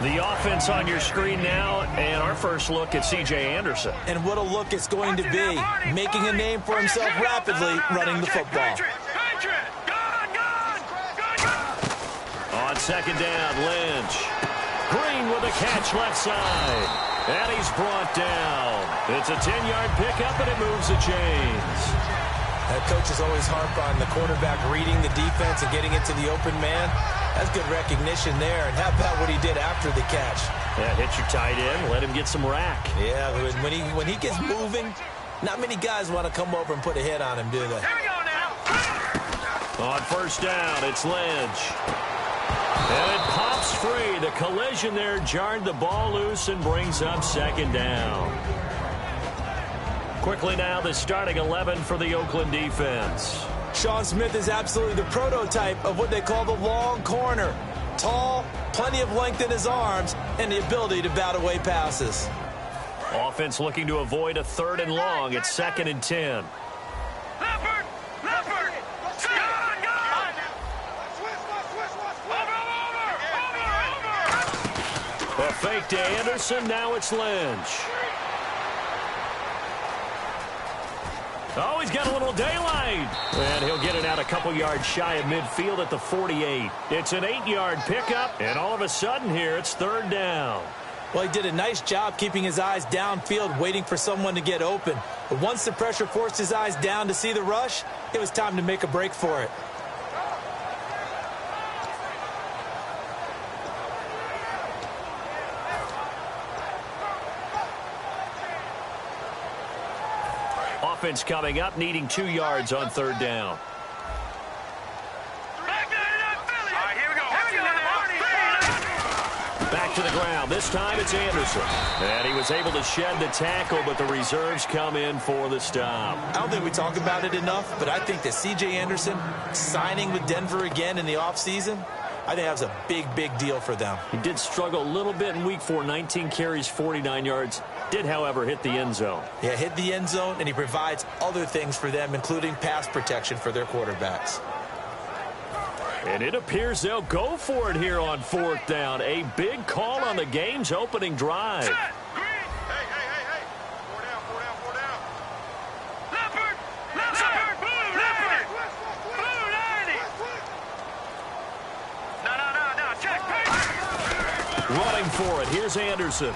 The offense on your screen now, and our first look at C.J. Anderson. And what a look it's going to be, making a name for himself rapidly running the football. On second down, Lynch. Green with a catch left side. And he's brought down. It's a 10-yard pickup, and it moves the chains. Coaches always harp on the quarterback reading the defense and getting it to the open man. That's good recognition there. And how about what he did after the catch? Yeah, hit your tight end, let him get some rack. Yeah, when he gets moving, not many guys want to come over and put a hit on him, do they? Here we go now. On first down, it's Lynch. And it pops free. The collision there jarred the ball loose and brings up second down. Quickly now, the starting 11 for the Oakland defense. Sean Smith is absolutely the prototype of what they call the long corner. Tall, plenty of length in his arms, and the ability to bat away passes. Offense looking to avoid a 3rd and long. It's 2nd and 10. Leopard! A fake to Anderson. Now it's Lynch. Oh, he's got a little daylight. And he'll get it out a couple yards shy of midfield at the 48. It's an 8-yard pickup, and all of a sudden here, it's 3rd down. Well, he did a nice job keeping his eyes downfield, waiting for someone to get open. But once the pressure forced his eyes down to see the rush, it was time to make a break for it. Offense coming up, needing 2 yards on 3rd down. Back to the ground. This time it's Anderson. And he was able to shed the tackle, but the reserves come in for the stop. I don't think we talk about it enough, but I think that C.J. Anderson signing with Denver again in the offseason, I think that was a big, big deal for them. He did struggle a little bit in week 4, 19 carries, 49 yards. Did, however, hit the end zone. Yeah, hit the end zone, and he provides other things for them, including pass protection for their quarterbacks. And it appears they'll go for it here on 4th down. A big call on the game's opening drive. Hey. 4 down. Leopard! Blue 90! No, check. Running for it. Here's Anderson.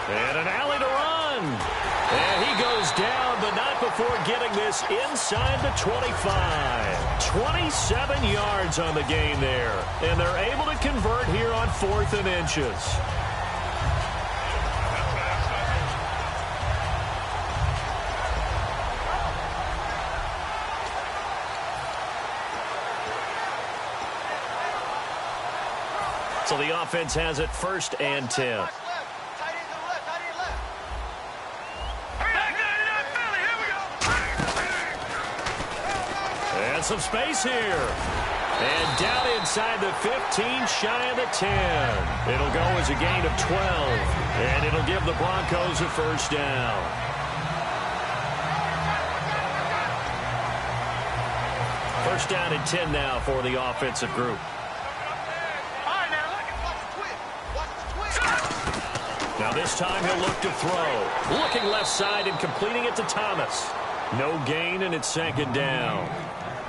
And an alley to run. And he goes down, but not before getting this inside the 25. 27 yards on the game there. And they're able to convert here on 4th and inches. So the offense has it 1st and 10. Some space here. And down inside the 15, shy of the 10. It'll go as a gain of 12. And it'll give the Broncos a 1st down. First down and 10 now for the offensive group. Now this time he'll look to throw. Looking left side and completing it to Thomas. No gain, and it's 2nd down.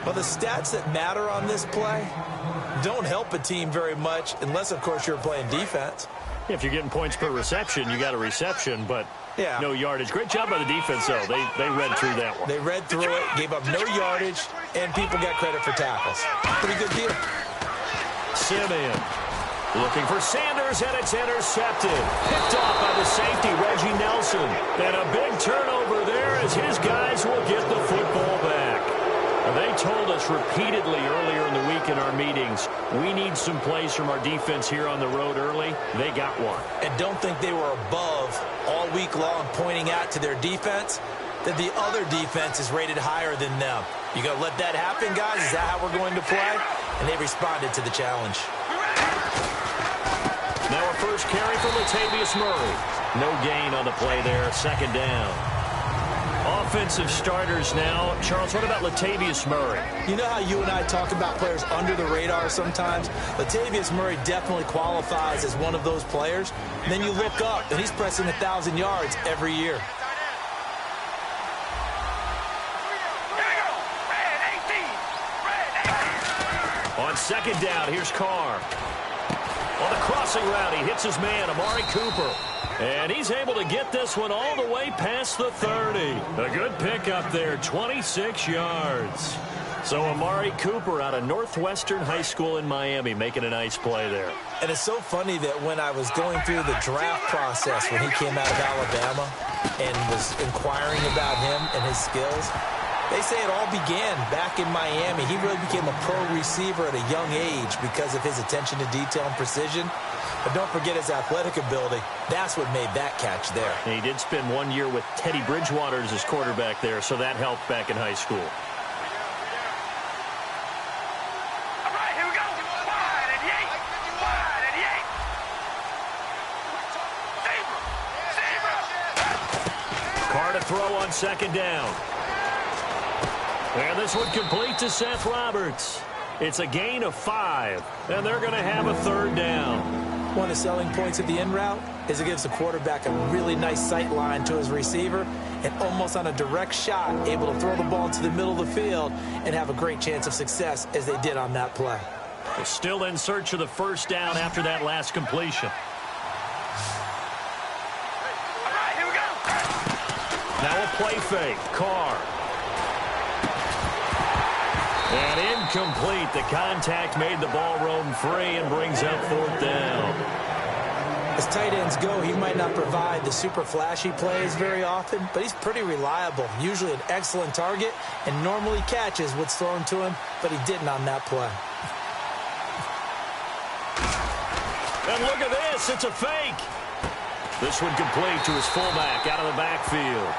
Well, the stats that matter on this play don't help a team very much unless, of course, you're playing defense. If you're getting points per reception, you got a reception, but no yardage. Great job by the defense, though. They read through that one. They read through it, gave up no yardage, and people got credit for tackles. Pretty good deal. Simeon looking for Sanders, and it's intercepted. Picked off by the safety, Reggie Nelson. And a big turnover there as his guys will get the football back. They told us repeatedly earlier in the week in our meetings, we need some plays from our defense here on the road early. They got one. And don't think they were above all week long pointing out to their defense that the other defense is rated higher than them. You going to let that happen, guys? Is that how we're going to play? And they responded to the challenge. Now a first carry for Latavius Murray. No gain on the play there, 2nd down. Offensive starters now. Charles, what about Latavius Murray? You know how you and I talk about players under the radar sometimes? Latavius Murray definitely qualifies as one of those players. And then you look up, and he's pressing 1,000 yards every year. On second down, here's Carr. On the crossing route, he hits his man, Amari Cooper. And he's able to get this one all the way past the 30. A good pickup there, 26 yards. So Amari Cooper out of Northwestern High School in Miami making a nice play there. And it's so funny that when I was going through the draft process when he came out of Alabama and was inquiring about him and his skills, they say it all began back in Miami. He really became a pro receiver at a young age because of his attention to detail and precision. But don't forget his athletic ability. That's what made that catch there. And he did spend 1 year with Teddy Bridgewater as his quarterback there, so that helped back in high school. All right, here we go. Wide and yank. Wide and yank. Zebra. Carr to throw on second down. And this one complete to Seth Roberts. It's a gain of 5, and they're going to have a third down. One of the selling points of the in route is it gives the quarterback a really nice sight line to his receiver and almost on a direct shot able to throw the ball into the middle of the field and have a great chance of success as they did on that play. They're still in search of the first down after that last completion. All right, here we go. Now a play fake. Carr. And incomplete. The contact made the ball roam free and brings up fourth down. As tight ends go, he might not provide the super flashy plays very often, but he's pretty reliable, usually an excellent target, and normally catches what's thrown to him, but he didn't on that play. And look at this. It's a fake. This one complete to his fullback out of the backfield.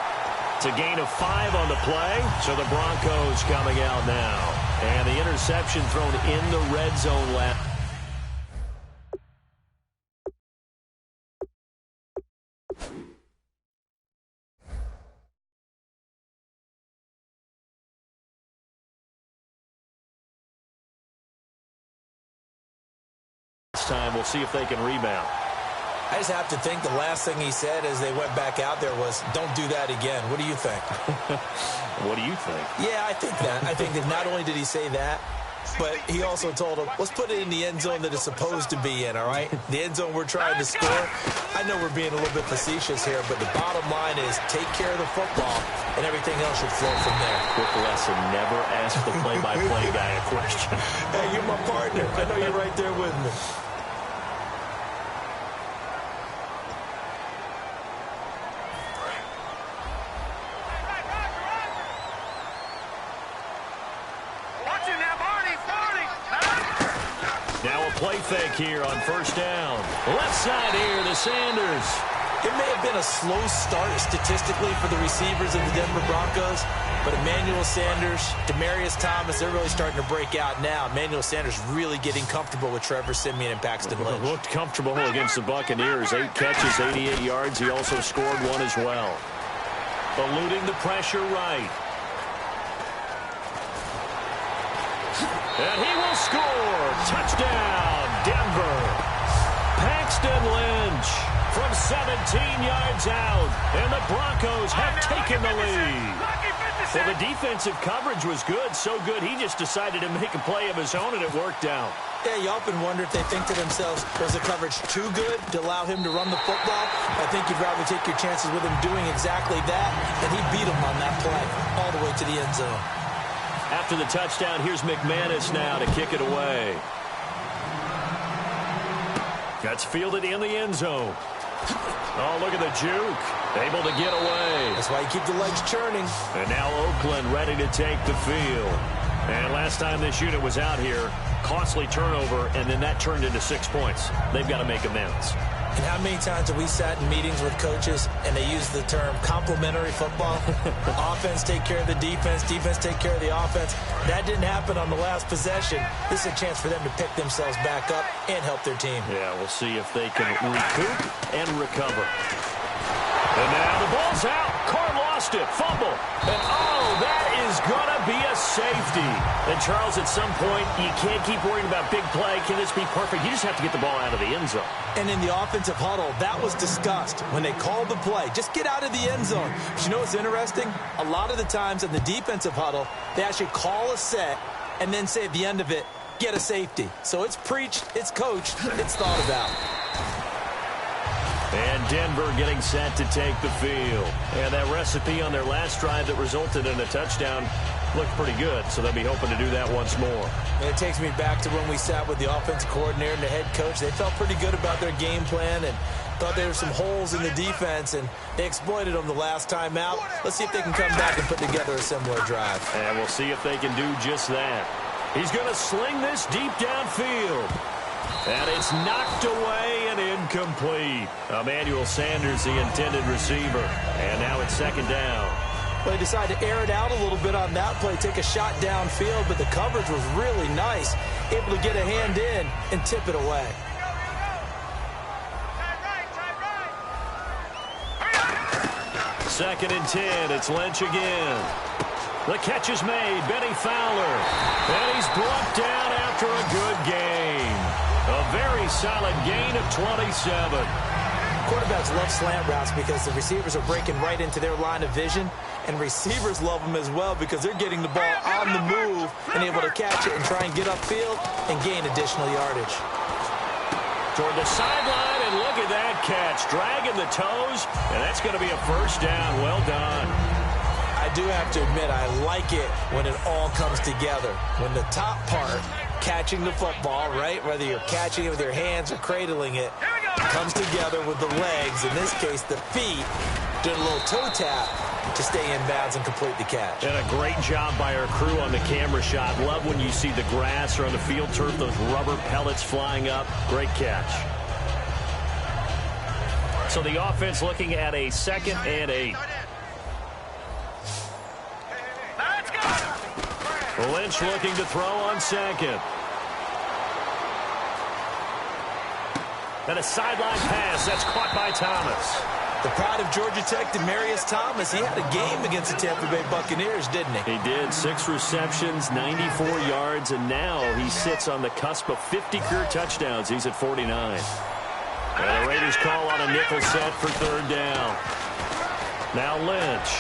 It's a gain of 5 on the play, so the Broncos coming out now. And the interception thrown in the red zone last. This time we'll see if they can rebound. I just have to think the last thing he said as they went back out there was, don't do that again. What do you think? What do you think? Yeah, I think that. I think that not only did he say that, but he also told him, let's put it in the end zone that it's supposed to be in, all right? The end zone we're trying to score. I know we're being a little bit facetious here, but the bottom line is take care of the football, and everything else should flow from there. Quick lesson, never ask the play-by-play guy a question. Hey, you're my partner. I know you're right there with me. Play fake here on first down. Left side here to Sanders. It may have been a slow start statistically for the receivers of the Denver Broncos, but Emmanuel Sanders, Demaryius Thomas, they're really starting to break out now. Emmanuel Sanders really getting comfortable with Trevor Siemian and Paxton Lynch. Looked comfortable against the Buccaneers. 8 catches, 88 yards. He also scored 1 as well. Eluding the pressure right. And he will score. Touchdown, Denver. Paxton Lynch from 17 yards out. And the Broncos have taken the lead. Well, the defensive coverage was good. So good, he just decided to make a play of his own, and it worked out. Yeah, you often wonder if they think to themselves, was the coverage too good to allow him to run the football? I think you'd rather take your chances with him doing exactly that, and he beat him on that play all the way to the end zone. After the touchdown, here's McManus now to kick it away. That's fielded in the end zone. Oh, look at the juke. Able to get away. That's why you keep the legs churning. And now Oakland ready to take the field. And last time this unit was out here, costly turnover, and then that turned into 6 points. They've got to make amends. And how many times have we sat in meetings with coaches and they use the term complementary football? Offense take care of the defense, defense take care of the offense. That didn't happen on the last possession. This is a chance for them to pick themselves back up and help their team. Yeah, we'll see if they can recoup and recover. And now the ball's out. Carr lost it. Fumble. And, oh, that is going to be a safety. And, Charles, at some point, you can't keep worrying about big play. Can this be perfect? You just have to get the ball out of the end zone. And in the offensive huddle, that was discussed when they called the play. Just get out of the end zone. But you know what's interesting? A lot of the times in the defensive huddle, they actually call a set and then say at the end of it, get a safety. So it's preached, it's coached, it's thought about. And Denver getting set to take the field. And that recipe on their last drive that resulted in a touchdown looked pretty good, so they'll be hoping to do that once more. And it takes me back to when we sat with the offensive coordinator and the head coach. They felt pretty good about their game plan and thought there were some holes in the defense, and they exploited them the last time out. Let's see if they can come back and put together a similar drive. And we'll see if they can do just that. He's going to sling this deep downfield. And it's knocked away and incomplete. Emmanuel Sanders, the intended receiver. And now it's second down. Well, they decided to air it out a little bit on that play, take a shot downfield, but the coverage was really nice. Able to get a hand in and tip it away. Second and 10. It's Lynch again. The catch is made. Benny Fowler. And he's brought down after a good game. A very solid gain of 27. Quarterbacks love slant routes because the receivers are breaking right into their line of vision, and receivers love them as well because they're getting the ball on the move and able to catch it and try and get upfield and gain additional yardage. Toward the sideline, and look at that catch. Dragging the toes, and that's going to be a first down. Well done. I do have to admit, I like it when it all comes together. When the top part, catching the football, right, whether you're catching it with your hands or cradling it, comes together with the legs, in this case the feet, doing a little toe tap to stay in bounds and complete the catch. And a great job by our crew on the camera shot. Love when you see the grass or on the field turf, those rubber pellets flying up. Great catch. So the offense looking at a 2nd and 8. Lynch looking to throw on second. And a sideline pass. That's caught by Thomas. The pride of Georgia Tech, Demarius Thomas, he had a game against the Tampa Bay Buccaneers, didn't he? He did. 6 receptions, 94 yards, and now he sits on the cusp of 50 career touchdowns. He's at 49. And the Raiders call on a nickel set for third down. Now Lynch.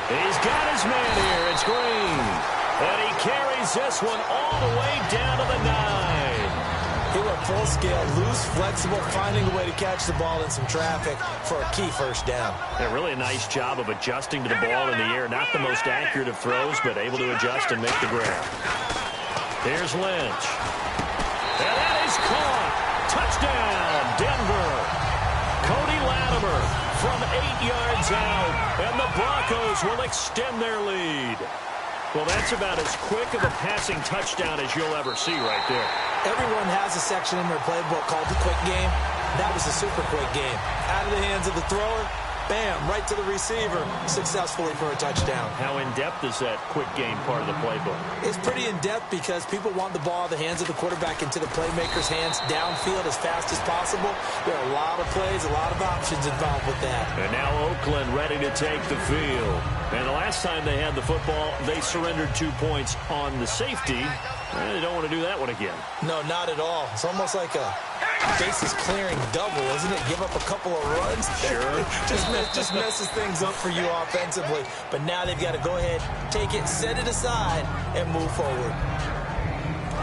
He's got his man here. It's Green. And he carries this one all the way down to the 9. He went full scale, loose, flexible, finding a way to catch the ball in some traffic for a key first down. Yeah, really a nice job of adjusting to the ball in the air. Not the most accurate of throws, but able to adjust and make the grab. Here's Lynch. And that is caught. Touchdown, Denver. Cody Latimer from 8 yards out. And the Broncos will extend their lead. Well, that's about as quick of a passing touchdown as you'll ever see right there. Everyone has a section in their playbook called the quick game. That was a super quick game. Out of the hands of the thrower, bam, right to the receiver, successfully for a touchdown. How in-depth is that quick game part of the playbook? It's pretty in-depth because people want the ball in the hands of the quarterback into the playmaker's hands downfield as fast as possible. There are a lot of plays, a lot of options involved with that. And now Oakland ready to take the field. And the last time they had the football, they surrendered 2 points on the safety. They don't want to do that one again. No, not at all. It's almost like a bases clearing double, isn't it? Give up a couple of runs. Sure. just messes things up for you offensively. But now they've got to go ahead, take it, set it aside, and move forward.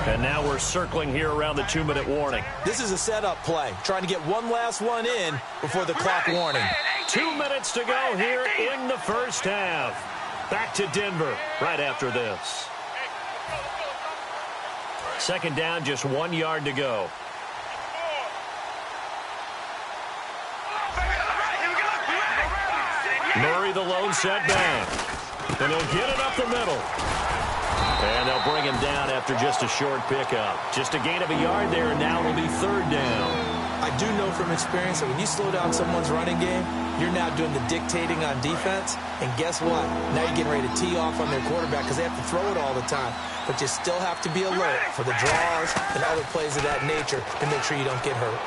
And now we're circling here around the 2-minute warning. This is a setup play, trying to get one last one in before the clock warning. 2 minutes to go here in the first half. Back to Denver right after this. Second down, just 1 yard to go. Murray the lone setback. And he'll get it up the middle. And they'll bring him down after just a short pickup. Just a gain of a yard there, and now it'll be third down. I do know from experience that when you slow down someone's running game, you're now doing the dictating on defense. And guess what? Now you're getting ready to tee off on their quarterback because they have to throw it all the time. But you still have to be alert for the draws and other plays of that nature to make sure you don't get hurt.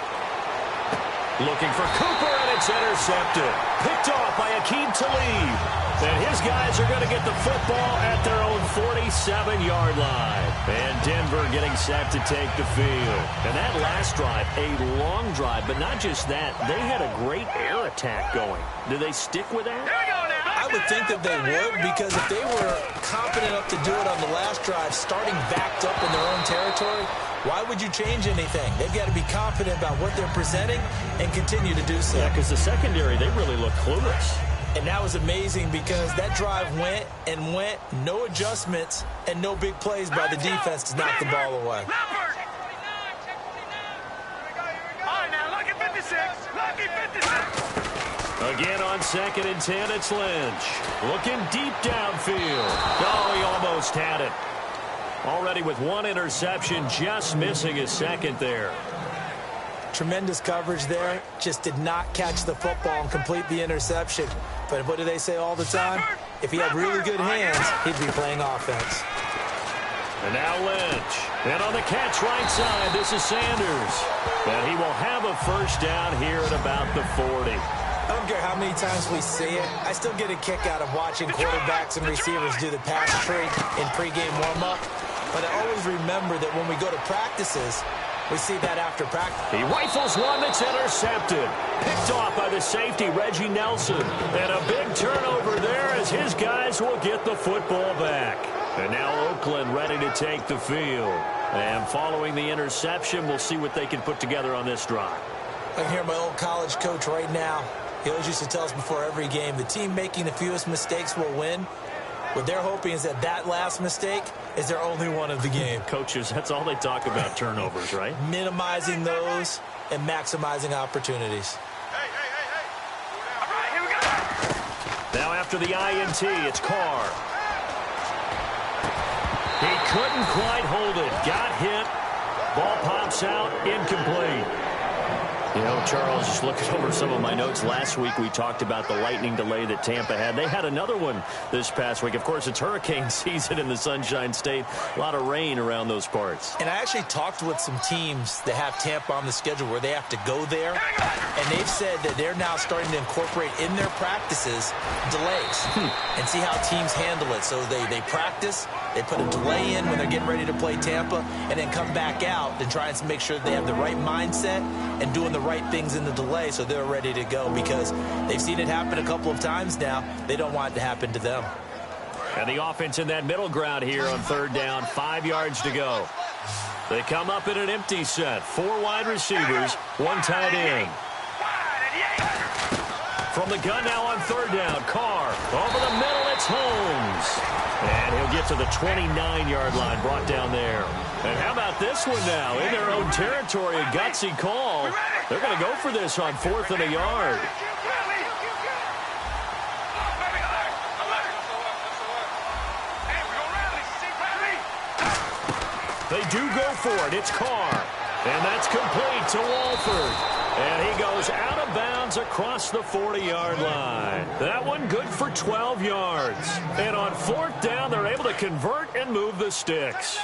Looking for Cooper, and it's intercepted. Picked Picked off by Akeem Talib. And his guys are going to get the football at their own 47-yard line. And Denver getting set to take the field. And that last drive, a long drive, but not just that. They had a great air attack going. Do they stick with that? I would think that they would, because if they were confident enough to do it on the last drive, starting backed up in their own territory, why would you change anything? They've got to be confident about what they're presenting and continue to do so. Yeah, because the secondary, they really look clueless. And that was amazing because that drive went and went, no adjustments, and no big plays by the defense to knock the ball away. All right, now, lucky 56. Lucky 56. Again on 2nd and 10, it's Lynch. Looking deep downfield. Oh, he almost had it. Already with one interception, just missing his second there. Tremendous coverage there. Just did not catch the football and complete the interception. But what do they say all the time? If he had really good hands, he'd be playing offense. And now Lynch. And on the catch right side, this is Sanders. And he will have a first down here at about the 40. I don't care how many times we see it. I still get a kick out of watching quarterbacks and receivers do the pass tree in pregame warm-up. But I always remember that when we go to practices, we see that after practice. He rifles one that's intercepted. Picked off by the safety, Reggie Nelson. And a big turnover there as his guys will get the football back. And now Oakland ready to take the field. And following the interception, we'll see what they can put together on this drive. I can hear my old college coach right now. He always used to tell us before every game, the team making the fewest mistakes will win. What they're hoping is that last mistake is their only one of the game. Coaches, that's all they talk about, turnovers, right? Minimizing those and maximizing opportunities. Hey. All right, here we go. Now after the INT, it's Carr. He couldn't quite hold it. Got hit. Ball pops out. Incomplete. You know, Charles, just looking over some of my notes, last week we talked about the lightning delay that Tampa had. They had another one this past week. Of course, it's hurricane season in the Sunshine State. A lot of rain around those parts. And I actually talked with some teams that have Tampa on the schedule where they have to go there. And they've said that they're now starting to incorporate in their practices delays and see how teams handle it. So they practice, they put a delay in when they're getting ready to play Tampa, and then come back out to try and make sure they have the right mindset and doing the right things in the delay so they're ready to go, because they've seen it happen a couple of times now. They don't want it to happen to them. And the offense in that middle ground here on 3rd down, 5 yards to go. They come up in an empty set. 4 wide receivers, 1 tight end. From the gun now on 3rd down, Carr. Over the middle, it's Holmes. And he'll get to the 29-yard line, brought down there. And how about this one now? In their own territory, a gutsy call. They're going to go for this on 4th and a yard. They do go for it. It's Carr. And that's complete to Walford. And he goes out of bounds across the 40-yard line. That one good for 12 yards. And on 4th down, they're able to convert and move the sticks.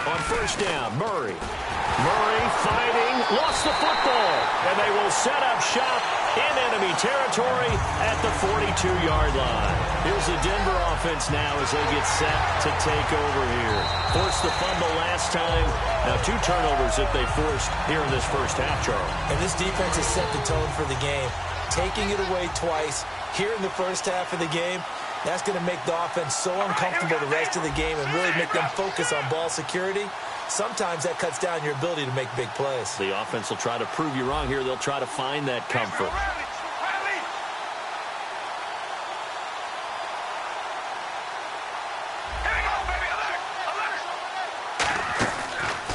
On 1st down, Murray. Murray fighting, lost the football. And they will set up shop in enemy territory at the 42-yard line. Here's the Denver offense now as they get set to take over here. Forced the fumble last time. Now 2 turnovers that they forced here in this first half, Charles. And this defense has set the tone for the game. Taking it away twice here in the first half of the game, that's going to make the offense so uncomfortable the rest of the game and really make them focus on ball security. Sometimes that cuts down your ability to make big plays. The offense will try to prove you wrong here. They'll try to find that comfort.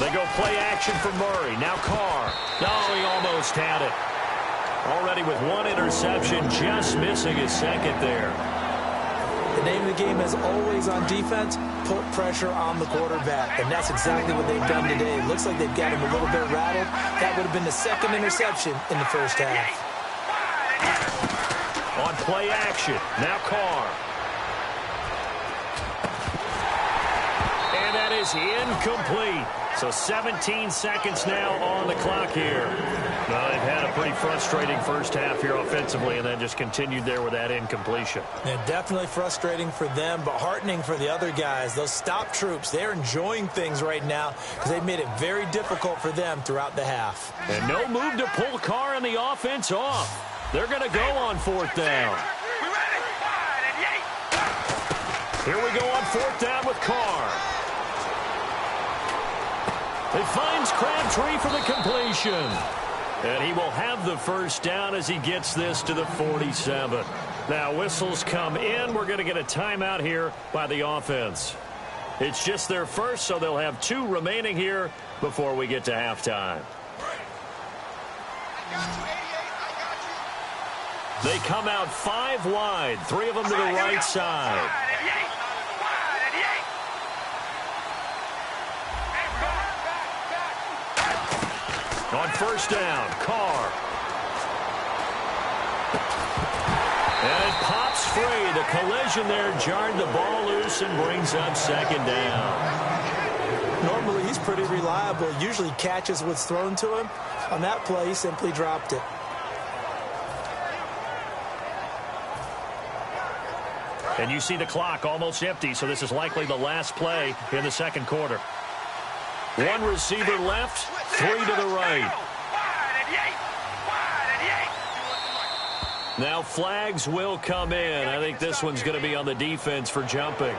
They go play action for Murray. Now Carr. Oh, he almost had it. Already with 1 interception, just missing his second there. The name of the game is always on defense, put pressure on the quarterback. And that's exactly what they've done today. It looks like they've got him a little bit rattled. That would have been the 2nd interception in the first half. On play action, now Carr. And that is incomplete. So 17 seconds now on the clock here. Well, they've had a pretty frustrating first half here offensively, and then just continued there with that incompletion. Yeah, definitely frustrating for them, but heartening for the other guys. Those stop troops, they're enjoying things right now because they've made it very difficult for them throughout the half. And no move to pull Carr and the offense off. They're going to go on fourth down. Here we go on fourth down with Carr. He finds Crabtree for the completion. And he will have the first down as he gets this to the 47. Now whistles come in. We're going to get a timeout here by the offense. It's just their first, so they'll have 2 remaining here before we get to halftime. They come out 5 wide, 3 of them to the right side. On first down, Carr. And it pops free. The collision there jarred the ball loose and brings up second down. Normally, he's pretty reliable. Usually catches what's thrown to him. On that play, he simply dropped it. And you see the clock almost empty, so this is likely the last play in the second quarter. 1 receiver left, 3 to the right. Now flags will come in. I think this one's going to be on the defense for jumping.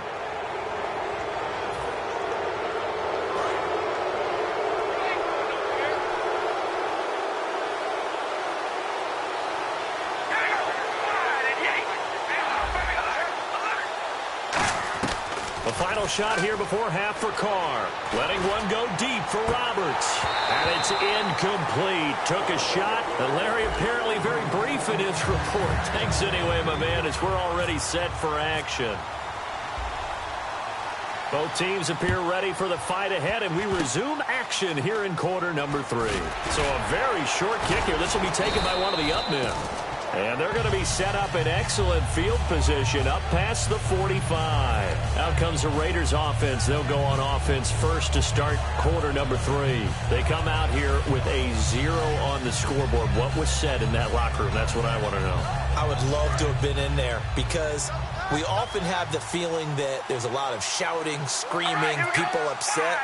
The final shot here before half for Carr. Letting one go deep for Roberts. And it's incomplete. Took a shot. And Larry apparently very brief in his report. Thanks anyway, my man, as we're already set for action. Both teams appear ready for the fight ahead, and we resume action here in quarter number 3. So a very short kick here. This will be taken by one of the up men. And they're going to be set up in excellent field position up past the 45. Out comes the Raiders offense. They'll go on offense first to start quarter number 3. They come out here with a 0 on the scoreboard. What was said in that locker room? That's what I want to know. I would love to have been in there because we often have the feeling that there's a lot of shouting, screaming, people upset.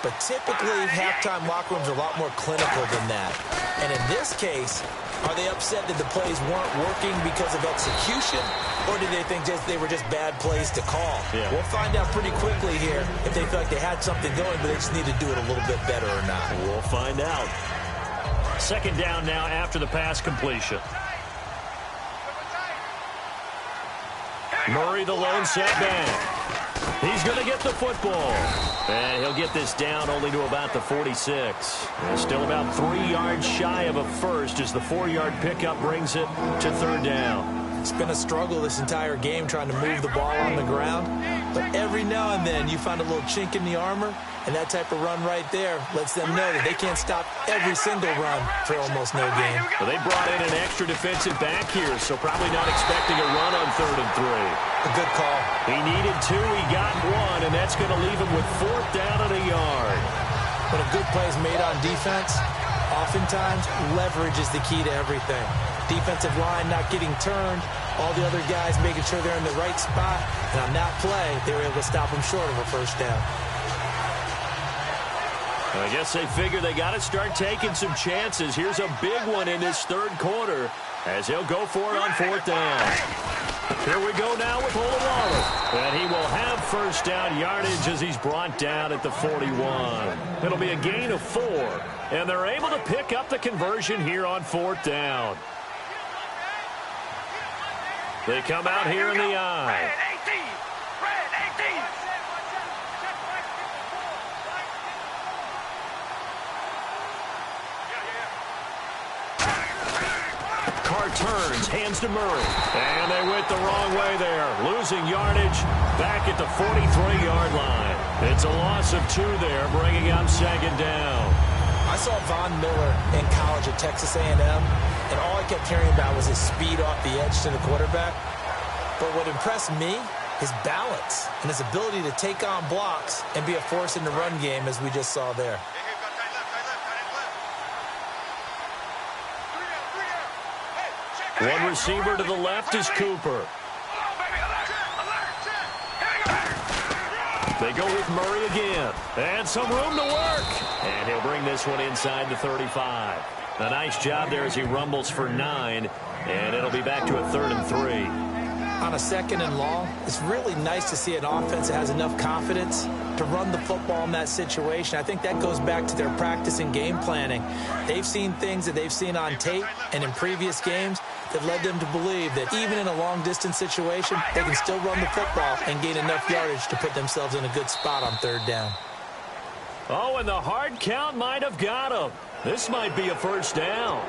But typically, halftime locker rooms are a lot more clinical than that. And in this case, are they upset that the plays weren't working because of execution, or did they think they were just bad plays to call? Yeah. We'll find out pretty quickly here if they feel like they had something going, but they just need to do it a little bit better or not. We'll find out. Second down now after the pass completion. Murray, the lone setback. He's going to get the football. And he'll get this down only to about the 46. And still about 3 yards shy of a first as the 4-yard pickup brings it to third down. It's been a struggle this entire game trying to move the ball on the ground. But every now and then you find a little chink in the armor, and that type of run right there lets them know that they can't stop every single run for almost no gain. Well, they brought in an extra defensive back here, so probably not expecting a run on 3rd and 3. A good call. He needed 2, he got 1, and that's going to leave him with 4th down and a yard. When a good play is made on defense, oftentimes leverage is the key to everything. Defensive line not getting turned, all the other guys making sure they're in the right spot, and on that play, they were able to stop them short of a first down. I guess they figure they got to start taking some chances. Here's a big one in this third quarter as he'll go for it on 4th down. Here we go now with Olawale. And he will have first down yardage as he's brought down at the 41. It'll be a gain of 4. And they're able to pick up the conversion here on 4th down. They come out here in the eye. Carr turns, hands to Murray. And they went the wrong way there. Losing yardage back at the 43-yard line. It's a loss of 2 there, bringing up second down. I saw Von Miller in college at Texas A&M, and all I kept hearing about was his speed off the edge to the quarterback. But what impressed me his balance and his ability to take on blocks and be a force in the run game, as we just saw there. One receiver to the left is Cooper. They go with Murray again. And some room to work. And he'll bring this one inside the 35. A nice job there as he rumbles for 9. And it'll be back to a 3rd and 3. On a 2nd and long, it's really nice to see an offense that has enough confidence to run the football in that situation. I think that goes back to their practice and game planning. They've seen things that they've seen on tape and in previous games that led them to believe that even in a long-distance situation, they can still run the football and gain enough yardage to put themselves in a good spot on 3rd down. Oh, and the hard count might have got him. This might be a 1st down.